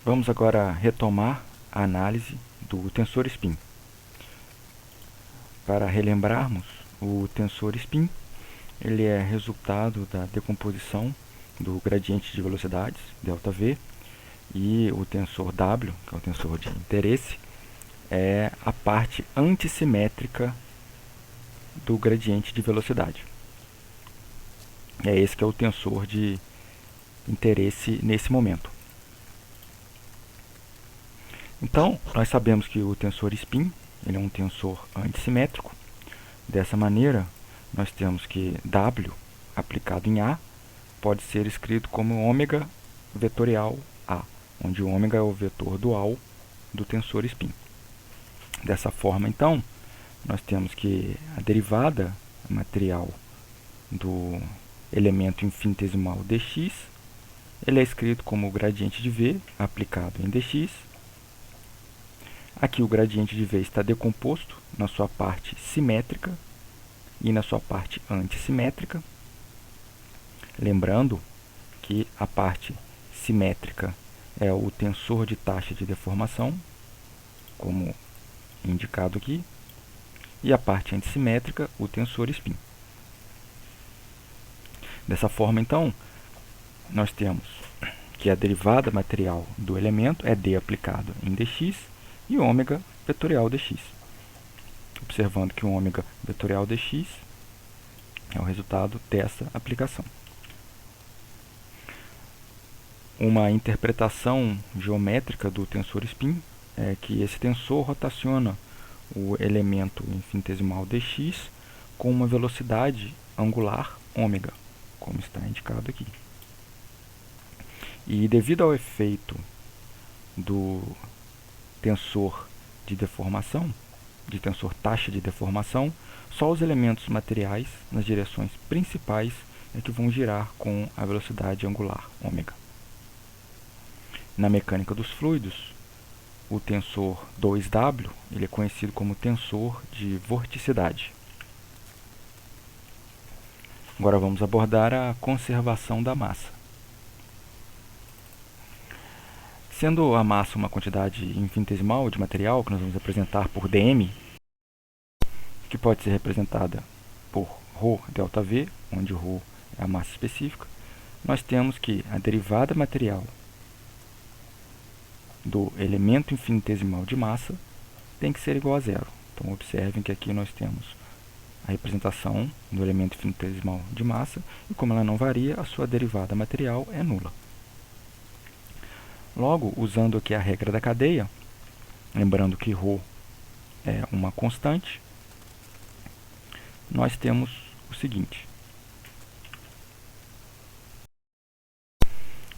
Vamos agora retomar a análise do tensor spin. Para relembrarmos, o tensor spin ele é resultado da decomposição do gradiente de velocidades, ΔV, e o tensor W, que é o tensor de interesse, é a parte antissimétrica do gradiente de velocidade. É esse que é o tensor de interesse nesse momento. Então, nós sabemos que o tensor spin ele é um tensor antissimétrico. Dessa maneira, nós temos que W aplicado em A pode ser escrito como ômega vetorial A, onde o ômega é o vetor dual do tensor spin. Dessa forma, então, nós temos que a derivada material do elemento infinitesimal dx ele é escrito como o gradiente de V aplicado em dx. Aqui o gradiente de V está decomposto na sua parte simétrica e na sua parte antissimétrica. Lembrando que a parte simétrica é o tensor de taxa de deformação, como indicado aqui, e a parte antissimétrica, o tensor spin. Dessa forma, então, nós temos que a derivada material do elemento é d aplicado em dx e ômega vetorial dx. Observando que o ômega vetorial dx é o resultado dessa aplicação. Uma interpretação geométrica do tensor spin é que esse tensor rotaciona o elemento infinitesimal dx com uma velocidade angular ômega, como está indicado aqui. E devido ao efeito do tensor de deformação, de tensor taxa de deformação, só os elementos materiais nas direções principais é que vão girar com a velocidade angular ômega. Na mecânica dos fluidos, o tensor 2W ele é conhecido como tensor de vorticidade. Agora vamos abordar a conservação da massa. Sendo a massa uma quantidade infinitesimal de material, que nós vamos representar por dm, que pode ser representada por ρΔV, onde ρ é a massa específica, nós temos que a derivada material do elemento infinitesimal de massa tem que ser igual a zero. Então, observem que aqui nós temos a representação do elemento infinitesimal de massa, e como ela não varia, a sua derivada material é nula. Logo, usando aqui a regra da cadeia, lembrando que ρ é uma constante, nós temos o seguinte.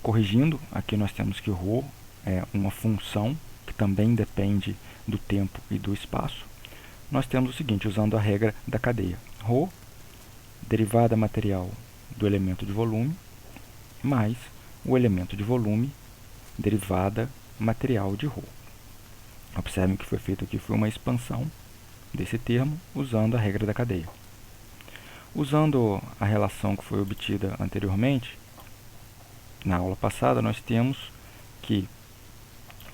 Corrigindo, aqui nós temos que ρ é uma função que também depende do tempo e do espaço. Nós temos o seguinte, usando a regra da cadeia. ρ, derivada material do elemento de volume, mais o elemento de volume, derivada material de ρ. Observem que foi feito aqui foi uma expansão desse termo usando a regra da cadeia. Usando a relação que foi obtida anteriormente, na aula passada, nós temos que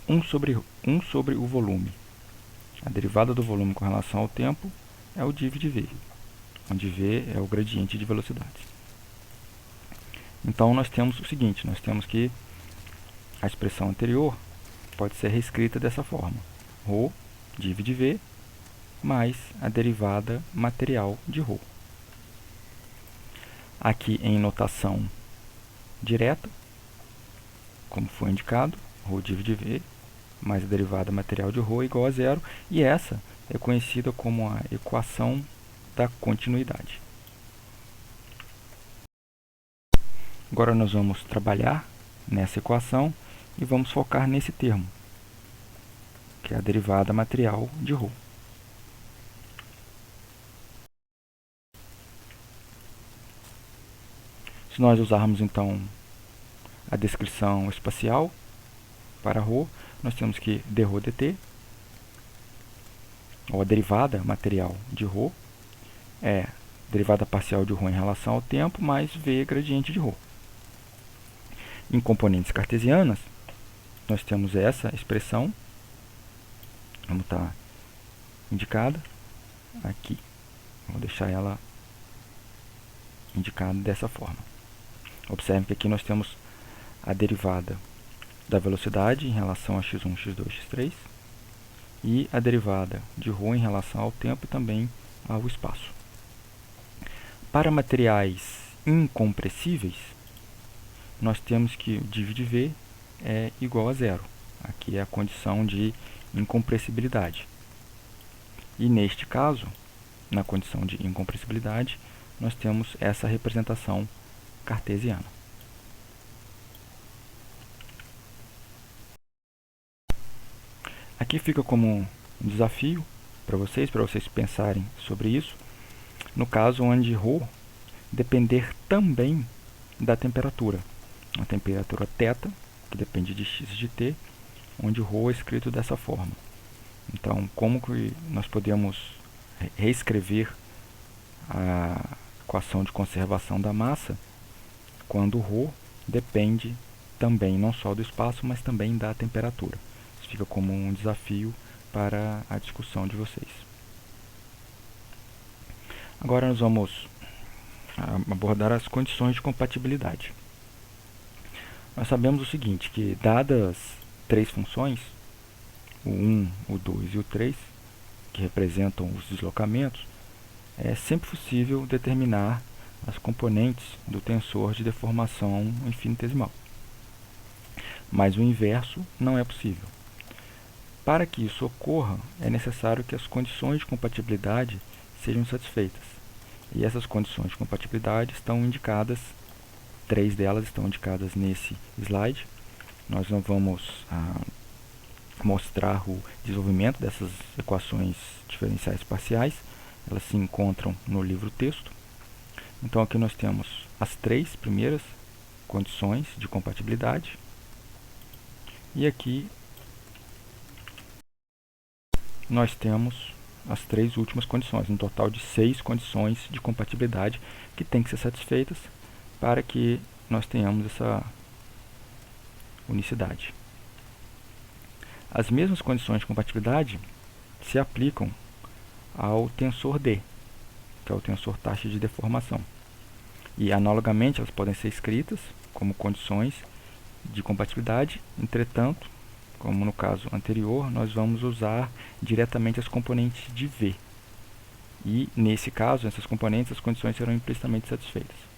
1 sobre o volume. A derivada do volume com relação ao tempo é o div de V, onde V é o gradiente de velocidade. Então, nós temos o seguinte, nós temos que a expressão anterior pode ser reescrita dessa forma. ρ, div de V, mais a derivada material de ρ. Aqui em notação direta, como foi indicado, ρ div de V, mais a derivada material de ρ igual a zero, e essa é conhecida como a equação da continuidade. Agora nós vamos trabalhar nessa equação e vamos focar nesse termo, que é a derivada material de ρ. Se nós usarmos, então, a descrição espacial para ρ, nós temos que dρ dt, ou a derivada material de ρ, é derivada parcial de ρ em relação ao tempo, mais v gradiente de ρ. Em componentes cartesianas, nós temos essa expressão, vamos estar indicada aqui. Vou deixar ela indicada dessa forma. Observe que aqui nós temos a derivada da velocidade em relação a x1, x2, x3 e a derivada de ρ em relação ao tempo e também ao espaço. Para materiais incompressíveis, nós temos que o div de v é igual a zero. Aqui é a condição de incompressibilidade. E neste caso, na condição de incompressibilidade, nós temos essa representação cartesiana. Aqui fica como um desafio para vocês pensarem sobre isso, no caso onde ρ depender também da temperatura. A temperatura θ, que depende de x e de t, onde ρ é escrito dessa forma. Então, como que nós podemos reescrever a equação de conservação da massa quando ρ depende também não só do espaço, mas também da temperatura? Isso fica como um desafio para a discussão de vocês. Agora nós vamos abordar as condições de compatibilidade. Nós sabemos o seguinte, que dadas três funções, o 1, o 2 e o 3, que representam os deslocamentos, é sempre possível determinar as componentes do tensor de deformação infinitesimal. Mas o inverso não é possível. Para que isso ocorra, é necessário que as condições de compatibilidade sejam satisfeitas. E essas condições de compatibilidade estão indicadas, três delas estão indicadas nesse slide. Nós não vamos mostrar o desenvolvimento dessas equações diferenciais parciais, elas se encontram no livro texto. Então aqui nós temos as três primeiras condições de compatibilidade, e aqui nós temos as três últimas condições, um total de 6 condições de compatibilidade que têm que ser satisfeitas para que nós tenhamos essa unicidade. As mesmas condições de compatibilidade se aplicam ao tensor D, que é o tensor taxa de deformação. E, analogamente, elas podem ser escritas como condições de compatibilidade, entretanto, como no caso anterior, nós vamos usar diretamente as componentes de V. E, nesse caso, essas componentes, as condições serão implicitamente satisfeitas.